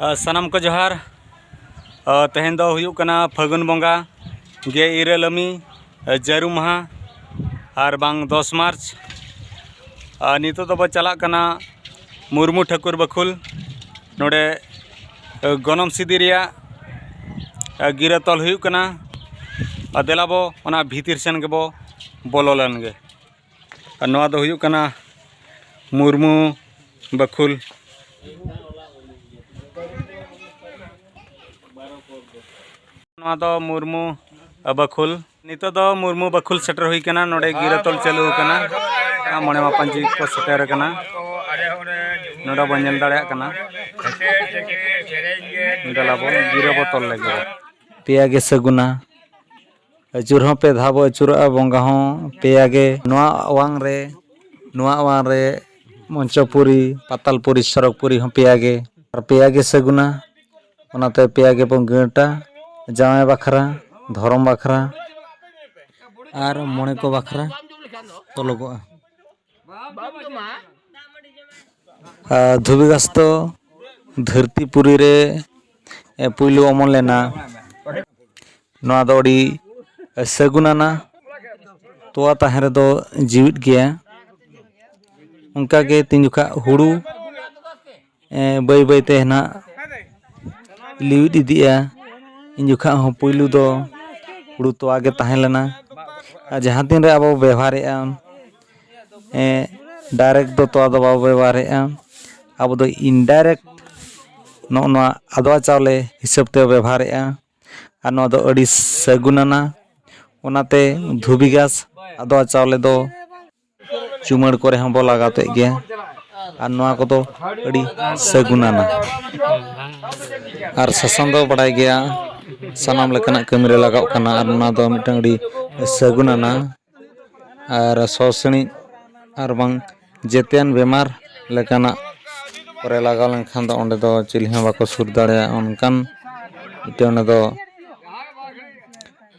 सनम को जोहार तेहन दो हुयुक कना फागुन बंगा गे इरालमी जारू महा और बांग 10 मार्च नितो दो चला कना मुर्मू ठाकुर बखुल नोडे गनम सिदी रिया गिरा तल हुयुक कना देलाबो ओना भीतर सेन गेबो बोलो लेन गे नोआ दो हुयुक कना मुर्मू बखुल मुर्मू बखुल नितो दो मुर्मू बखुल सेटर हुई कना नोडे गिरा तल चालू कना मणे मापांजी को सेटर कना नोडा बनेल दाड़ा कना दलाबो गिरा बोतल लगे पेया गे सगुना अचुर हों पे धाबो अचुरा बंगा हों पेया गे नोआ वांग रे मंचपुरी पातालपुरी सरकपुरी हों पेया गे सगुना ओनाते पेया गे बन गटा जामाई बाखरा धरम बाखरा और मणे को बाखरा तलगो धुबीगास तो धरतीपुरी रे पुइलु अमल लेना नोआ दो अड़ी सगुनाना तोआ ताहें रे दो जीवित गया उनका के तीन जुखा हुड़ू बई बई ते ना लिविट इदिया इन जुखा हो पुइलु दो हुड़ू तोआ गे ताहें लेना जहाँ तीन रे अब व्यवहार डायरेक्ट दो तोआ दो बाबो व्यवहार अब दो इनडायरेक्ट नोआ आदवा चावले हिसाब ते व्यवहार और नोआ दो अड़ी सगुनाना ओनाते धुबीगास आदवा चावले दो चुमड़ करे हम बो लगाते गया और नोआ को दो अड़ी सगुनाना और ससन दो बड़ाई गया सनाम लेकना कमी रे लगाव कना और नोआ दो मिटन अड़ी सगुनाना और सौसणी और बांग जेतेन बेमार लेकना करे लगाव लेनखान दो ओंडे दो चिली हं बाको सुर दाड़ेया ओनकान इते ओने दो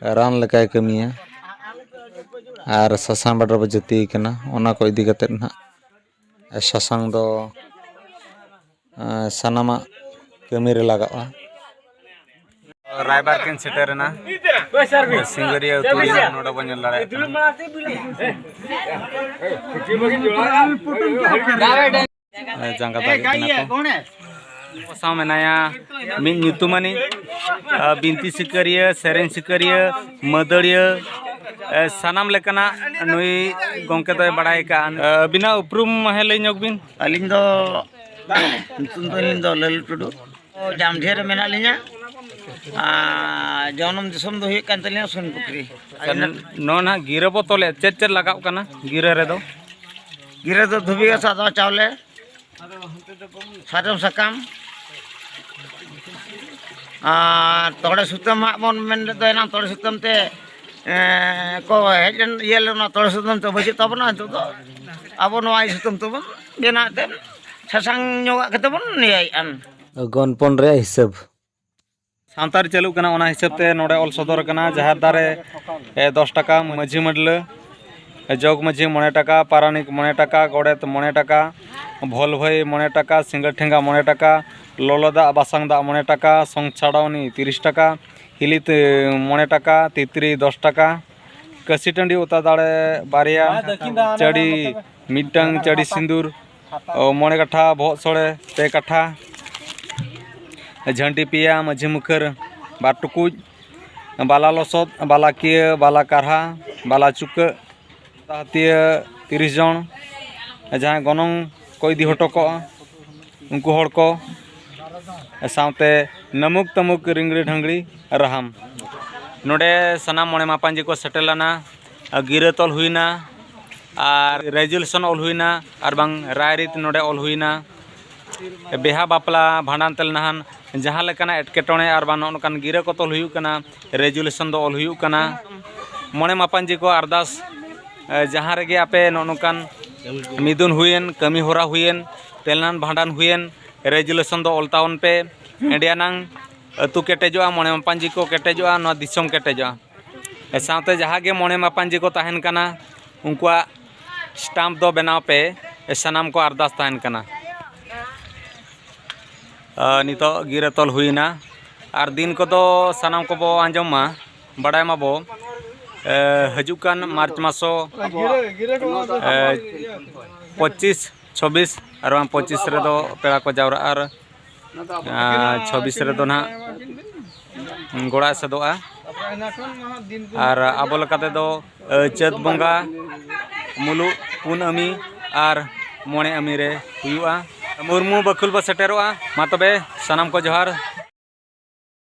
रान लेकाय कमिया और ससांग बाडर बजती कना ओना को इदी कते ना ससांग दो सनामा कमी रे लगावा रायबार केन सेटरना सिंगरिया तुरी नोडा बनेल दाड़े जंगा दागे कना को साव मेनाया मिन ᱧᱩᱛᱩᱢᱟᱱᱤ बिनती सिकरिया सेरेन सिकरिया मदड़िया सानाम लेकना नुई गोंके दो बड़ाई का बिना उपरुम है लई ᱧᱚᱜ बिन अलिंग दो ᱧᱩᱛᱩᱢ दो लिंग दो ललु टुडू जामढेर मेना लिया जनम दिसम दो हुई कान तलिया सोनपुकरी नो ना गिरा बो तोले चेट लगाव कना गिरा रे दो धुबीगास आदवा चावले सारम सकाम तोड़े सुतम बन मेन ना तोड़े सुतम ते को हेजन ये लेना तोड़े सुतम तो बचे तब ना तो अब नवा सुतम तो बेना ते ससांग ᱧᱚᱜᱟ कते बन नियाई अन गनपन रे हिसाब सांतार चालू कना ओना हिसाब ते नोडे ऑल सदर कना जहार दारे 10 टाका माझी मडले जोग माझी 9 टाका पारानिक 9 टाका गोड़ेत 9 टाका भोल भाई 9 टाका सिंगर ठेंगा 9 टाका लोलोदा बासांग दा 9 टाका संग छाड़ावनी 30 टाका हिलित 9 टाका तितरी 10 टाका कसी टंडी उता दाड़े बारिया चढ़ी मिटंग चढ़ी सिंदूर 9 काठा बहुत सोड़े 2 काठा झंटी पिया माझी मुखर 2 टुकुज बाला लसद बाला किया बाला कारहा बाला चुक हाथिया 30 जन जहाँ गनंग को इदी हटो को उनको हड़ को सावते नमुक तमुक रिंगड़ी ढंगड़ी रहाम नोडे सनाम मणे मापांजी को सेटलना गिरा तल हुईना और रेजुलेशन ऑल हुईना और बांग रायरित नोडे ऑल हुईना बेहा बापला भांडान तेल नहान जहाँ लेकाना एटकेटोणे और बांग नोकान गिरा को तल हुयुक कना रेजुलेशन दो ऑल हुयुक कना मणे मापांजी को अरदास जहाँ रेगे आपे नोकान मिदुन हुएन कमी होरा हुएन तेलनान भांडान हुएन रेजुलेशन दो ऑलताउन पे एडियानांग अतु केटेजोआ मणे मापांजी को केटेजोआ नो दिसम केटेजोआ सावते जहाँ गे मणे मापांजी को ताहेन कना उनकुआ स्टाम्प दो बनाव पे सनाम को अरदास ताहेन कना नितो गिरा तल हुईना और दिन को तो सानाम को बो आंजमा बड़ाय माबो हजुकान मार्च मासो 25-26 और 25 रे दो पेड़ा को जावरा और 26 रे दो ना गोड़ा सदोआ और आबो लकाते दो चैत बंगा मुलु पुन अमी और मोणे अमी रे हुआ मुर्मू बकुल बा सेटेरोआ मा तबे सनाम को जोहार।